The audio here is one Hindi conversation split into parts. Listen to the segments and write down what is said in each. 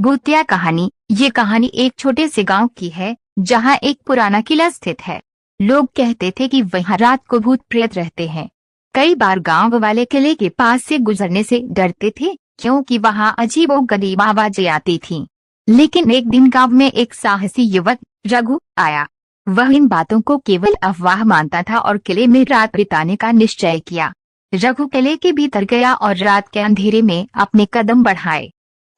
भूतिया कहानी। ये कहानी एक छोटे से गांव की है जहां एक पुराना किला स्थित है। लोग कहते थे कि वहां रात को भूत प्रेत रहते हैं। कई बार गांव वाले किले के पास से गुजरने से डरते थे क्योंकि वहां अजीबोगरीब आवाजें आती थीं। लेकिन एक दिन गांव में एक साहसी युवक रघु आया। वह इन बातों को केवल अफवाह मानता था और किले में रात बिताने का निश्चय किया। रघु किले के भीतर गया और रात के अंधेरे में अपने कदम बढ़ाए।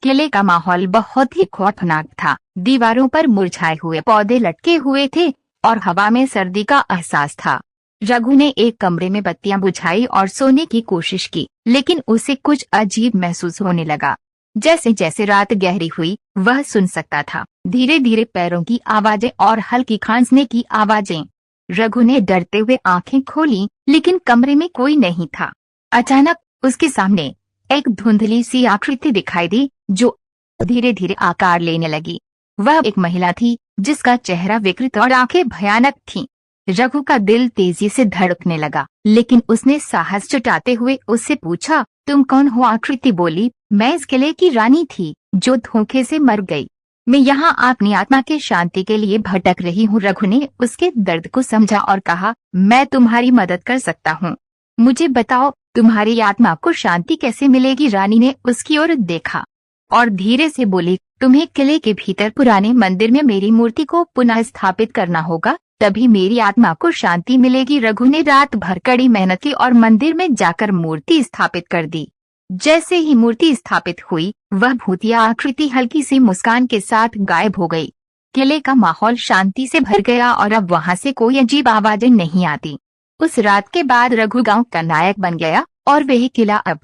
किले का माहौल बहुत ही खौफनाक था। दीवारों पर मुरझाए हुए पौधे लटके हुए थे और हवा में सर्दी का एहसास था। रघु ने एक कमरे में बत्तियां बुझाई और सोने की कोशिश की, लेकिन उसे कुछ अजीब महसूस होने लगा। जैसे जैसे रात गहरी हुई वह सुन सकता था धीरे धीरे पैरों की आवाजें और हल्की खांसने की आवाजें। रघु ने डरते हुए आंखें खोली, लेकिन कमरे में कोई नहीं था। अचानक उसके सामने एक धुंधली सी आकृति दिखाई दी जो धीरे धीरे आकार लेने लगी। वह एक महिला थी जिसका चेहरा विकृत और आंखें भयानक थीं। रघु का दिल तेजी से धड़कने लगा, लेकिन उसने साहस जुटाते हुए उससे पूछा, तुम कौन हो? आकृति बोली, मैं इस किले की रानी थी जो धोखे से मर गई। मैं यहाँ अपनी आत्मा की शांति के लिए भटक रही हूँ। रघु ने उसके दर्द को समझा और कहा, मैं तुम्हारी मदद कर सकता हूँ। मुझे बताओ, तुम्हारी आत्मा को शांति कैसे मिलेगी? रानी ने उसकी ओर देखा और धीरे से बोली, तुम्हें किले के भीतर पुराने मंदिर में मेरी मूर्ति को पुनः स्थापित करना होगा, तभी मेरी आत्मा को शांति मिलेगी। रघु ने रात भर कड़ी मेहनत की और मंदिर में जाकर मूर्ति स्थापित कर दी। जैसे ही मूर्ति स्थापित हुई वह भूतिया आकृति हल्की सी मुस्कान के साथ गायब हो गई। किले का माहौल शांति से भर गया और अब वहां से कोई अजीब आवाजें नहीं आती। उस रात के बाद रघु गांव का नायक बन गया और वह किला अब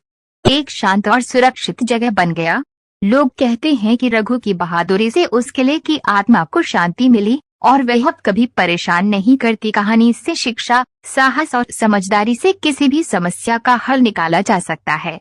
एक शांत और सुरक्षित जगह बन गया। लोग कहते हैं कि रघु की बहादुरी से उस किले की आत्मा को शांति मिली और वह अब कभी परेशान नहीं करती। कहानी से शिक्षा, साहस और समझदारी से किसी भी समस्या का हल निकाला जा सकता है।